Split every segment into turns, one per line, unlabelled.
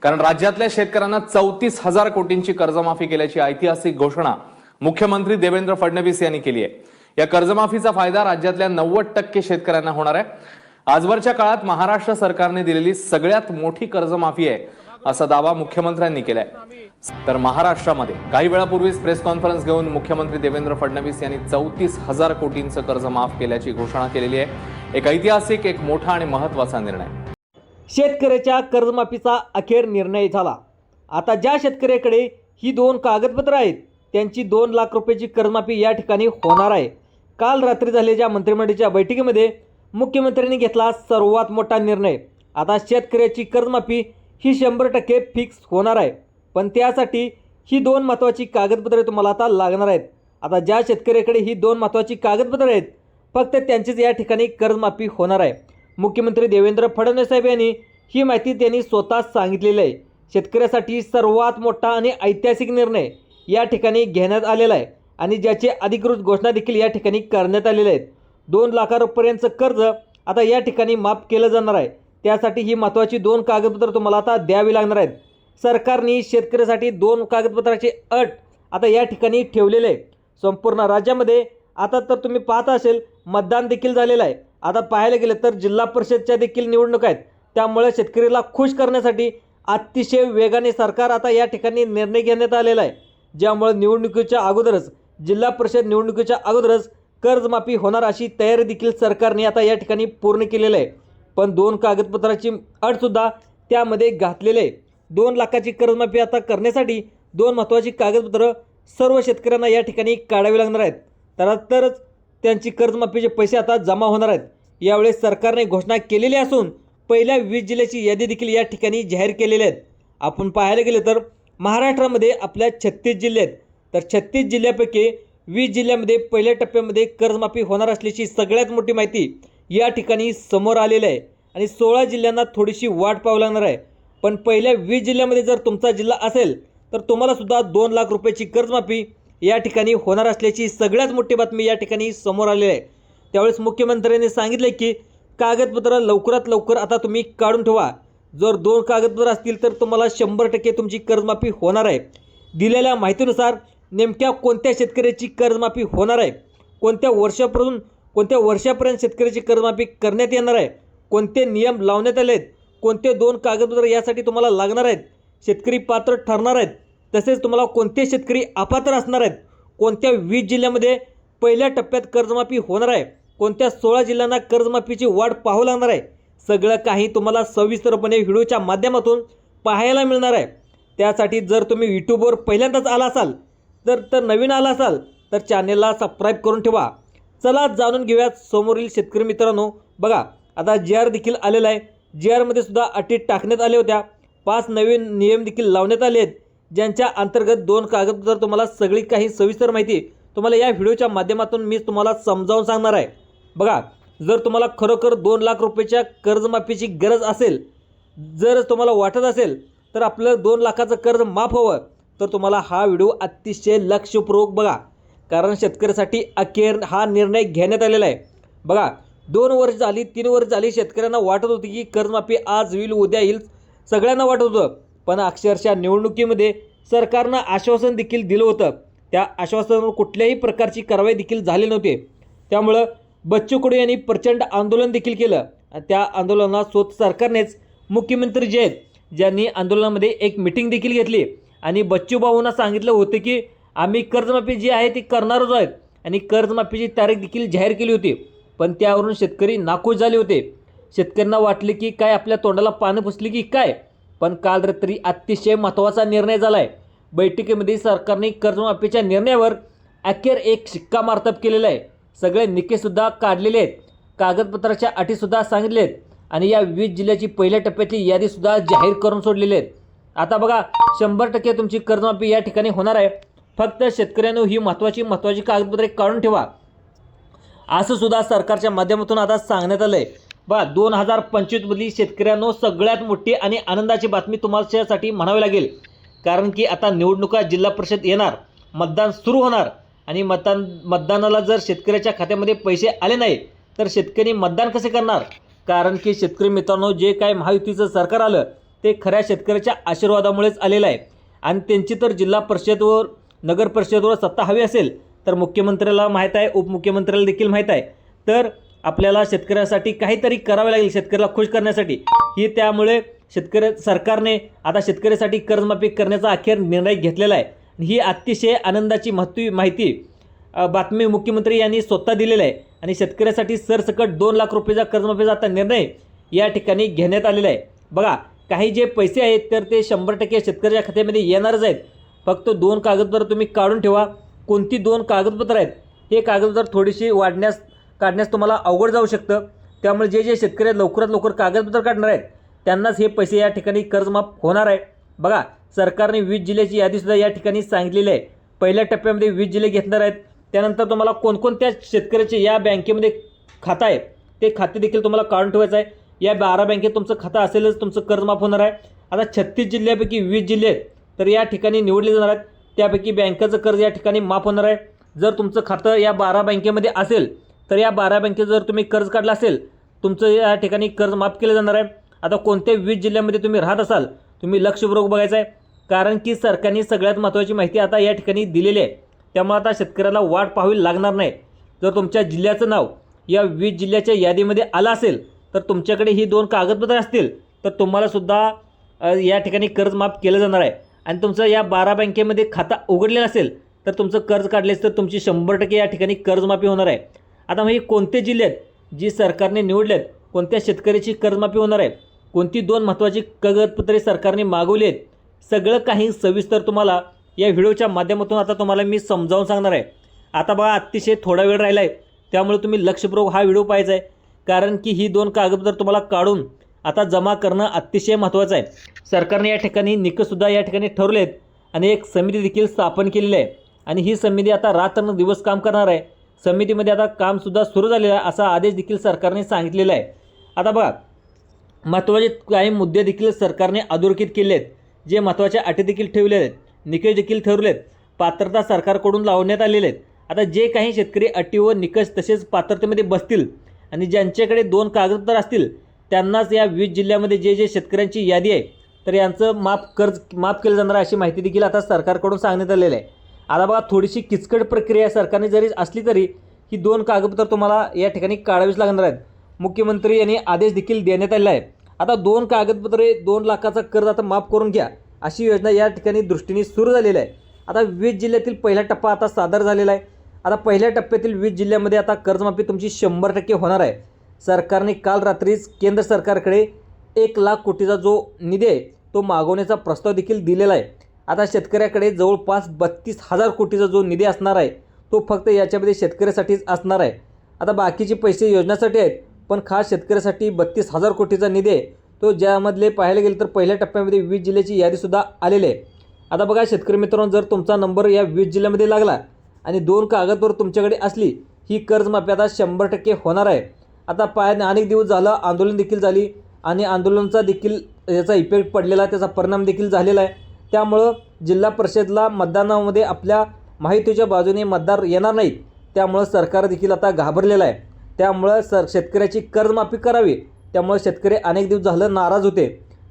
कारण राज्यातल्या शेतकऱ्यांना 34,000 कोटींची कर्जमाफी केल्याची ऐतिहासिक घोषणा मुख्यमंत्री देवेंद्र फडणवीस यांनी केली आहे। या कर्जमाफीचा फायदा राज्यातल्या 90% शेतकऱ्यांना होणार आहे। आजवरच्या काळात महाराष्ट्र सरकारने दिलेली सगळ्यात मोठी कर्जमाफी आहे असा दावा मुख्यमंत्र्यांनी केलाय। तर महाराष्ट्रामध्ये काही वेळापूर्वीच प्रेस कॉन्फरन्स घेऊन मुख्यमंत्री देवेंद्र फडणवीस यांनी 34,000 कोटींचं कर्ज माफ केल्याची घोषणा केलेली आहे। एक ऐतिहासिक, एक मोठा आणि महत्त्वाचा निर्णय।
शेतकऱ्याच्या कर्जमाफीचा अखेर निर्णय झाला। आता ज्या शेतकऱ्याकडे ही 2 कागदपत्र आहेत त्यांची 2 लाख रुपयाची कर्जमाफी या ठिकाणी होणार आहे। काल रात्री झालेल्या मंत्रिमंडळाच्या बैठकीमध्ये मुख्यमंत्र्यांनी घेतला सर्वात मोठा निर्णय। आता शेतकऱ्याची कर्जमाफी ही 100% फिक्स होणार आहे, पण त्यासाठी ही 2 महत्त्वाची कागदपत्रे तुम्हाला आता लागणार आहेत। आता ज्या शेतकऱ्याकडे ही 2 महत्त्वाची कागदपत्रे आहेत फक्त त्यांचीच या ठिकाणी कर्जमाफी होणार आहे। मुख्यमंत्री देवेंद्र फडणवीस साहेब यांनी ही माहिती त्यांनी स्वतः सांगितलेली आहे। शेतकऱ्यासाठी सर्वात मोठा आणि ऐतिहासिक निर्णय या ठिकाणी घेण्यात आलेला आहे आणि ज्याची अधिकृत घोषणा देखील या ठिकाणी करण्यात आलेली आहे। 2 लाखांपर्यंतचं कर्ज आता या ठिकाणी माफ केलं जाणार आहे। त्यासाठी ही महत्त्वाची 2 कागदपत्र तुम्हाला आता द्यावी लागणार आहेत। सरकारने शेतकऱ्यासाठी 2 कागदपत्राची अट आता या ठिकाणी ठेवलेले आहे। संपूर्ण राज्यामध्ये आता तर तुम्ही पाहता असेल मतदान देखील झालेलं आहे। आता पाहायला गेलं तर जिल्हा परिषदच्या देखील निवडणूक आहेत, त्यामुळे शेतकऱ्याला खुश करण्यासाठी अतिशय वेगाने सरकार आता या ठिकाणी निर्णय घेण्यात आलेला आहे, ज्यामुळे निवडणुकीच्या अगोदरच जिल्हा परिषद निवडणुकीच्या अगोदरच कर्जमाफी होणार अशी तयारी देखील सरकारने आता या ठिकाणी पूर्ण केलेली आहे। पण 2 कागदपत्राची अटसुद्धा त्यामध्ये घातलेली आहे। 2 लाखाची कर्जमाफी आता करण्यासाठी 2 महत्त्वाची कागदपत्र सर्व शेतकऱ्यांना या ठिकाणी काढावी लागणार आहेत, तरच त्यांची कर्जमाफीचे पैसे आता जमा होणार आहेत। यावेळी सरकारने घोषणा केलेली असून पहिल्या 20 जिल्ह्याची यादी देखील या ठिकाणी जाहीर केलेली आहे। आपण पाहायला गेले तर महाराष्ट्रामध्ये आपल्या 36 जिल्हे आहेत, तर 36 जिल्ह्यापैकी 20 जिल्ह्यामध्ये पहिल्या टप्प्यामध्ये कर्जमाफी होणार असल्याची सगळ्यात मोठी माहिती या ठिकाणी समोर आलेली आहे आणि 16 जिल्ह्यांना थोडीशी वाट पाहावी लागणार आहे। पण पहिल्या 20 जिल्ह्यामध्ये जर तुमचा जिल्हा असेल तर तुम्हाला सुद्धा 2 लाख रुपयाची कर्जमाफी या ठिकाणी होणार असल्याची सगळ्यात मोठी बातमी या ठिकाणी समोर आलेली आहे। त्यावेळेस मुख्यमंत्र्यांनी सांगितले की कागदपत्र लवकरात लवकर आता तुम्ही काढून ठेवा। जर 2 कागदपत्र असतील तर तुम्हाला 100% तुमची कर्जमाफी होणार आहे। दिलेल्या माहितीनुसार नेमक्या कोणत्या शेतकऱ्याची कर्जमाफी होणार आहे, कोणत्या वर्षापर्यंत शेतकऱ्याची कर्जमाफी करण्यात येणार आहे, कोणते नियम लावण्यात आले आहेत, कोणते 2 कागदपत्र यासाठी तुम्हाला लागणार आहेत, शेतकरी पात्र ठरणार आहेत, तसेच तुम्हाला कोणते शेतकरी अपात्र असणार आहेत, कोणत्या 20 जिल्ह्यामध्ये पहिल्या टप्प्यात कर्जमाफी होणार आहे, कोणत्या 16 जिल्ह्यांना कर्जमाफीची वाट पाहावी लागणार आहे, सगळं काही तुम्हाला सविस्तरपणे व्हिडिओच्या माध्यमातून पाहायला मिळणार आहे। त्यासाठी जर तुम्ही यूट्यूबवर पहिल्यांदाच आला असाल तर नवीन आला असाल तर चॅनेलला सबस्क्राईब करून ठेवा। चला जाणून घेऊयात समोरील शेतकरी मित्रांनो। बघा आता GR देखील आलेला आहे। GR मध्ये सुद्धा अटी टाकण्यात आल्या होत्या। 5 नवीन नियम देखील लावण्यात आले आहेत, ज्यांच्या अंतर्गत 2 कागदपत्र तुम्हाला सगळी काही सविस्तर माहिती तुम्हाला या व्हिडिओच्या माध्यमातून मी तुम्हाला समजावून सांगणार आहे। बघा जर तुम्हाला खरोखर 2 लाख रुपयाच्या कर्जमाफीची गरज असेल, जर तुम्हाला वाटत असेल तर आपलं 2 लाखाचं कर्ज माफ व्हावं तर तुम्हाला हा व्हिडिओ अतिशय लक्षपूर्वक बघा, कारण शेतकऱ्यासाठी अखेर हा निर्णय घेण्यात आलेला आहे। बघा 2 वर्ष झाली, 3 वर्ष झाली शेतकऱ्यांना वाटत होती की कर्जमाफी आज होईल, उद्या येईल, सगळ्यांना वाटत होतं, पण अक्षरशः निवडणुकीमध्ये सरकारनं आश्वासन देखील दिलं होतं। त्या आश्वासनावर कुठल्याही प्रकारची कारवाई देखील झाली नव्हती। त्यामुळं बच्चू कडू यांनी प्रचंड आंदोलन देखील केलं आणि त्या आंदोलनात स्वतः सरकारनेच मुख्यमंत्री जे आहेत ज्यांनी आंदोलनामध्ये एक मीटिंग देखील घेतली आणि बच्चू भाऊंना सांगितलं होतं की आम्ही कर्जमाफी जी आहे ती करणारच आहेत आणि कर्जमाफीची तारीख देखील जाहीर केली होती। पण त्यावरून शेतकरी नाखुश झाले होते। शेतकऱ्यांना वाटले की काय आपल्या तोंडाला पानं पुसली की काय। पण काल रात्री अतिशय महत्त्वाचा निर्णय झाला आहे। बैठकीमध्ये सरकारने कर्जमाफीच्या निर्णयावर अखेर एक शिक्कामोर्तब केलेला आहे। सगळे निकषसुद्धा काढलेले आहेत, कागदपत्राच्या अटीसुद्धा सांगितले आहेत आणि या 20 जिल्ह्याची पहिल्या टप्प्यातली यादीसुद्धा जाहीर करून सोडलेली आहेत। आता बघा 100% तुमची कर्जमाफी या ठिकाणी होणार आहे। फक्त शेतकऱ्यांनो ही महत्त्वाची कागदपत्रे काढून ठेवा असं सुद्धा सरकारच्या माध्यमातून आता सांगण्यात आलं आहे। बघा 2025 मधली शेतकऱ्यांनो सगळ्यात मोठी आणि आनंदाची बातमी तुम्हासाठी म्हणावी लागेल, कारण की आता निवडणुका जिल्हा परिषद येणार, मतदान सुरू होणार आणि मतदानाला जर शेतकऱ्याच्या खात्यामध्ये पैसे आले नाही तर शेतकरी मतदान कसे करणार। कारण की शेतकरी मित्रांनो जे काय महायुतीचं सरकार आलं ते खऱ्या शेतकऱ्याच्या आशीर्वादामुळेच आलेलं आहे. आणि त्यांची तर जिल्हा परिषदवर नगर परिषदवर सत्ता हवी असेल तर मुख्यमंत्र्याला माहीत आहे, उपमुख्यमंत्र्याला देखील माहीत आहे, तर आपल्याला शेतकऱ्यासाठी काहीतरी करावे लागेल शेतकऱ्याला खुश करण्यासाठी. ही त्यामुळे सरकारने आता शेतकऱ्यासाठी कर्जमाफी करण्याचा अखेर निर्णय घेतलेला आहे. ही अतिशय आनंदाची माहिती बातमी मुख्यमंत्री यांनी स्वतः दिलेलं आहे. आणि शेतकऱ्यासाठी सरसकट 2 लाख रुपयाचा कर्जमाफीचा आता निर्णय या ठिकाणी घेण्यात आलेला आहे. बघा, काही जे पैसे आहेत तर ते 100% शेतकऱ्याच्या खात्यामध्ये येणारच आहेत. फक्त 2 कागदपत्र तुम्ही काढून ठेवा. कोणती 2 कागदपत्र आहेत? हे कागदपत्र थोडीशी काढण्यास तुम्हाला अवघड जाऊ शकतं. त्यामुळे जे शेतकरी लवकरात लवकर कागदपत्र काढणार आहेत त्यांनाच हे पैसे या ठिकाणी कर्जमाफ होणार आहे. बघा, सरकारने 20 जिल्ह्याची यादीसुद्धा या ठिकाणी सांगितलेली आहे. पहिल्या टप्प्यामध्ये 20 जिल्हे घेणार आहेत. त्यानंतर तुम्हाला कोणकोणत्या शेतकऱ्याचे या बँकेमध्ये खातं आहे ते खाते देखील तुम्हाला काढून ठेवायचं आहे. या 12 बँकेत तुमचं खातं असेलच तुमचं कर्जमाफ होणार आहे. आता 36 जिल्ह्यापैकी 20 जिल्हे आहेत तर या ठिकाणी निवडले जाणार आहेत. त्यापैकी बँकेचं कर्ज या ठिकाणी माफ होणार आहे. जर तुमचं खातं या 12 बँकेमध्ये असेल तर या 12 बँकेत जर तुम्ही कर्ज काढलं असेल तुमचं या ठिकाणी कर्ज माफ केलं जाणार आहे. आता कोणत्या 20 जिल्ह्यामध्ये तुम्ही राहत असाल तुम्ही लक्षपूर्वक बघायचं आहे, कारण की सरकारने सगळ्यात महत्त्वाची माहिती आता या ठिकाणी दिलेली आहे. त्यामुळे आता शेतकऱ्याला वाट पाहावी लागणार नाही. जर तुमच्या जिल्ह्याचं नाव या 20 जिल्ह्याच्या यादीमध्ये आलं असेल तर तुमच्याकडे ही 2 कागदपत्र असतील तर तुम्हालासुद्धा या ठिकाणी कर्ज माफ केलं जाणार आहे. आणि तुमचं या 12 बँकेमध्ये खातं उघडलेलं असेल तर तुमचं कर्ज काढलेस तर तुमची 100% या ठिकाणी कर्जमाफी होणार आहे. आता मग हे कोणते जिल्हे आहेत जी सरकारने निवडले आहेत, कोणत्या शेतकऱ्याची कर्जमाफी होणार आहे, कोणती 2 महत्त्वाची कागदपत्रे सरकारने मागवली आहेत, सगळं काही सविस्तर तुम्हाला या व्हिडिओच्या माध्यमातून आता तुम्हाला मी समजावून सांगणार आहे. आता बघा, अतिशय थोडा वेळ राहिला आहे त्यामुळे तुम्ही लक्षपूर्वक हा व्हिडिओ पाहायचा आहे, कारण की ही 2 कागदपत्र तुम्हाला काढून आता जमा करणं अतिशय महत्त्वाचं आहे. सरकारने या ठिकाणी निकषसुद्धा या ठिकाणी ठरवले आहेत आणि एक समिती देखील स्थापन केलेली आहे. आणि ही समिती आता रात्रंदिवस काम करणार आहे. समितीमध्ये आता कामसुद्धा सुरू झालेलं आहे असा आदेश देखील सरकारने सांगितलेला आहे. आता बघा, महत्त्वाचे काही मुद्दे देखील सरकारने अधोरेखित केले आहेत. जे महत्त्वाचे अटी देखील ठेवले आहेत, निकष देखील ठरवले आहेत, पात्रता सरकारकडून लावण्यात आलेले आहेत. आता जे काही शेतकरी अटी व निकष तसेच पात्रतेमध्ये बसतील आणि ज्यांच्याकडे 2 कागदपत्र असतील त्यांनाच या 20 जिल्ह्यामध्ये जे शेतकऱ्यांची यादी आहे तर यांचं कर्ज माफ केलं जाणार अशी माहिती देखील आता सरकारकडून सांगण्यात आलेलं आहे. आता बघा, थोडीशी किचकट प्रक्रिया सरकारने जरी असली तरी ही 2 कागदपत्र तुम्हाला या ठिकाणी काढावीच लागणार आहेत. मुख्यमंत्री यांनी आदेश देखील देण्यात आलेला आहे. आता 2 कागदपत्रे 2 लाखाचा कर्ज आता माफ करून घ्या अशी योजना या ठिकाणी दृष्टीने सुरू झालेली आहे. आता 20 जिल्ह्यातील पहिला टप्पा आता सादर झालेला आहे. आता पहिल्या टप्प्यातील 20 जिल्ह्यामध्ये आता कर्जमाफी तुमची 100% होणार आहे. सरकारने काल रात्रीच केंद्र सरकारकडे 1 लाख कोटीचा जो निधी आहे तो मागवण्याचा प्रस्ताव देखील दिलेला आहे. आता शेतकऱ्याकडे जवळपास 32,000 कोटीचा जो निधी असणार आहे तो फक्त याच्यामध्ये शेतकऱ्यासाठीच असणार आहे. आता बाकीचे पैसे योजनेसाठी आहेत, पण खास शेतकऱ्यासाठी 32,000 कोटीचा निधी आहे तो, ज्यामधले पाहायला गेलं तर पहिल्या टप्प्यामध्ये 20 जिल्ह्याची यादीसुद्धा आलेली आहे. आता बघा शेतकरी मित्रांनो, जर तुमचा नंबर या 20 जिल्ह्यामध्ये लागला आणि 2 कागदपत्र तुमच्याकडे असली ही कर्जमाफी आता 100% होणार आहे. आता अनेक दिवस झालं आंदोलन देखील झाली आणि आंदोलनाचा देखील याचा इफेक्ट पडलेला, त्याचा परिणाम देखील झालेला आहे. त्यामुळं जिल्हा परिषदला मतदानामध्ये आपल्या माहितीच्या बाजूने मतदार येणार नाहीत. त्यामुळं सरकार देखील आता घाबरलेलं आहे. त्यामुळं शेतकऱ्याची कर्जमाफी करावी. त्यामुळे शेतकरी अनेक दिवस झालं नाराज होते.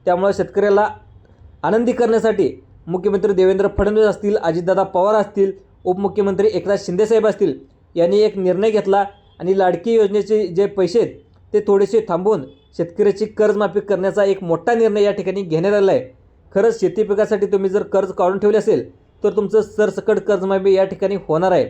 त्यामुळे शेतकऱ्याला आनंदी करण्यासाठी मुख्यमंत्री देवेंद्र फडणवीस असतील, अजितदादा पवार असतील, उपमुख्यमंत्री एकनाथ शिंदेसाहेब असतील यांनी एक निर्णय घेतला आणि लाडकी योजनेचे जे पैसे आहेत ते थोडेसे थांबवून शेतकऱ्याची कर्जमाफी करण्याचा एक मोठा निर्णय या ठिकाणी घेण्यात आला आहे. खरंच शेती पिकासाठी तुम्ही जर कर्ज काढून ठेवले असेल तर तुमचं सरसकट कर्जमाफी या ठिकाणी होणार आहे.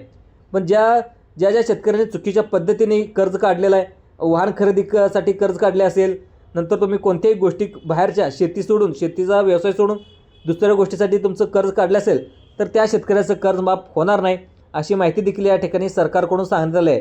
पण ज्या शेतकऱ्यांनी चुकीच्या पद्धतीने कर्ज काढलेलं आहे, वाहन खरेदीसाठी कर्ज काढले असेल, नंतर तुम्ही कोणत्याही गोष्टी बाहेरच्या शेतीचा व्यवसाय सोडून दुसऱ्या गोष्टीसाठी तुमचं कर्ज काढलं असेल तर त्या शेतकऱ्याचं कर्ज माफ होणार नाही अशी माहिती देखील या ठिकाणी सरकारकडून सांगण्यात आली आहे.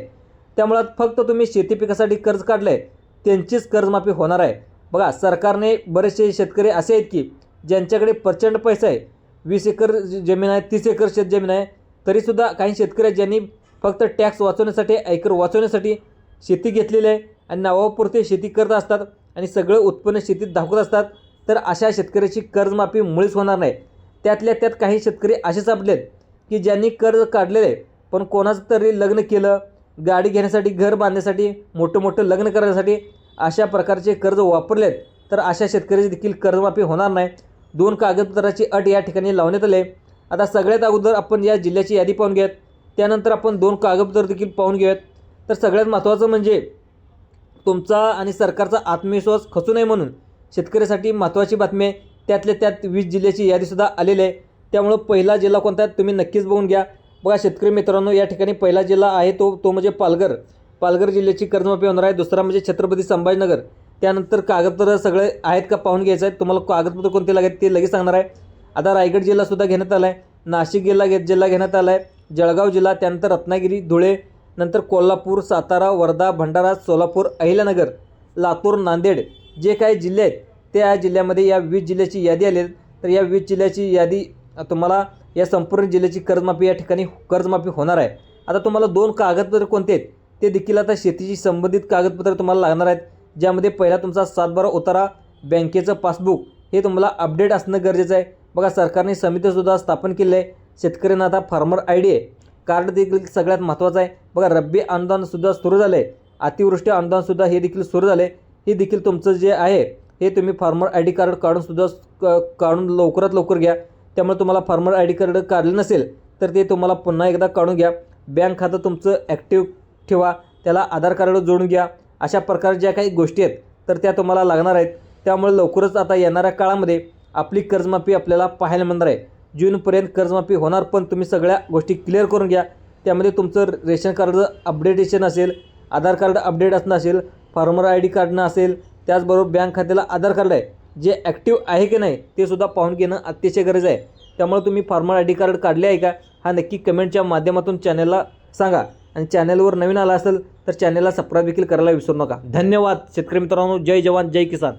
त्यामुळं फक्त तुम्ही शेती पिकासाठी कर्ज काढलं आहे त्यांचीच कर्जमाफी होणार आहे. बघा, सरकारने बरेचसे शेतकरी असे आहेत की ज्यांच्याकडे प्रचंड पैसा आहे, 20 एकर जमीन आहे, 30 एकर शेत जमीन आहे, तरीसुद्धा काही शेतकरी आहेत ज्यांनी फक्त टॅक्स वाचवण्यासाठी, आयकर वाचवण्यासाठी शेती घेतलेली आहे आणि नावापुरते शेती करत असतात आणि सगळं उत्पन्न शेतीत दाखवत असतात. तर अशा शेतकऱ्याची कर्जमाफी मुळीच होणार नाही. त्यातल्या त्यात काही शेतकरी असे सापडलेत की ज्यांनी कर्ज काढलेलं आहे पण कोणाचं तरी लग्न केलं, गाडी घेण्यासाठी, घर बांधण्यासाठी, मोठं लग्न करण्यासाठी अशा प्रकारचे कर्ज वापरलेत तर अशा शेतकऱ्याची देखील कर्जमाफी होणार नाही. 2 कागदपत्राची अट या ठिकाणी लावण्यात आली आहे. आता सगळ्यात अगोदर आपण या जिल्ह्याची यादी पाहून घेऊयात, त्यानंतर आपण 2 कागदपत्र देखील पाहून घेऊयात. तर सगळ्यात महत्त्वाचं म्हणजे तुमचा आणि सरकारचा आत्मविश्वास खचू नये म्हणून शेतकऱ्यासाठी महत्त्वाची बातमी आहे. त्यातल्या त्यात 20 जिल्ह्याची यादीसुद्धा आलेली आहे. त्यामुळं पहिला जिल्हा कोणता आहे तुम्ही नक्कीच बघून घ्या. बघा शेतकरी मित्रांनो, या ठिकाणी पहिला जिल्हा आहे तो म्हणजे पालघर जिल्ह्याची कर्जमाफी होणार आहे. दुसरा म्हणजे छत्रपती संभाजीनगर. त्यानंतर कागदपत्र सगळे आहेत का पाहून घ्यायचं आहे. तुम्हाला कागदपत्र कोणते लागेल ते लगेच सांगणार आहे. आता रायगड जिल्हासुद्धा घेण्यात आला आहे, नाशिक जिल्हा घेण्यात आला आहे, जळगाव जिल्हा, त्यानंतर रत्नागिरी, धुळे, नंतर कोल्हापूर, सातारा, वर्धा, भंडारा, सोलापूर, अहिल्यानगर, लातूर, नांदेड जे काही जिल्हे आहेत त्या जिल्ह्यामध्ये या 20 जिल्ह्याची यादी आली आहे. तर या 20 जिल्ह्याची यादी तुम्हाला या संपूर्ण जिल्ह्याची कर्जमाफी या ठिकाणी कर्जमाफी होणार आहे. आता तुम्हाला 2 कागदपत्र कोणते आहेत ते देखील आता शेतीशी संबंधित कागदपत्र तुम्हाला लागणार आहेत, ज्यामध्ये पहिला तुमचा 7/12 उतारा, बँकेचं पासबुक हे तुम्हाला अपडेट असणं गरजेचं आहे. बघा सरकारने समितीसुद्धा स्थापन केली आहे. शेतकऱ्यांना आता फार्मर ID कार्ड देखील सगळ्यात महत्त्वाचं आहे. बघा रब्बी अनुदानसुद्धा सुरू झालं आहे, अतिवृष्टी अनुदानसुद्धा हे देखील सुरू झाले. हे देखील तुमचं जे आहे हे तुम्ही फार्मर ID कार्ड काढून लवकरात लवकर घ्या. त्यामुळे तुम्हाला फार्मर ID कार्ड काढलं नसेल तर ते तुम्हाला पुन्हा एकदा काढून घ्या. बँक खातं तुमचं ॲक्टिव्ह ठेवा, त्याला आधार कार्ड जोडून घ्या. अशा प्रकारे ज्या काही गोष्टी आहेत तर त्या तुम्हाला लागणार आहेत. त्यामुळे लवकरच आता येणाऱ्या काळामध्ये आपली कर्जमाफी आपल्याला पाहायला मिळणार आहे. जूनपर्यंत कर्जमाफी होणार, पण तुम्ही सगळ्या गोष्टी क्लिअर करून घ्या. त्यामध्ये तुमचं रेशन कार्डचं अपडेटेशन असेल, आधार कार्ड अपडेट असणं असेल, फार्मर ID काढणं असेल, त्याचबरोबर बँक खात्याला आधार कार्ड आहे जे ॲक्टिव्ह आहे की नाही ते सुद्धा पाहून घेणं अतिशय गरज आहे. त्यामुळे तुम्ही फार्मर ID कार्ड काढले आहे का हा नक्की कमेंटच्या माध्यमातून चॅनलला सांगा. आणि चॅनलवर नवीन आला असेल तर चॅनलला सबस्क्राईब देखील करायला विसरू नका. धन्यवाद शेतकरी मित्रांनो. जय जवान जय किसान.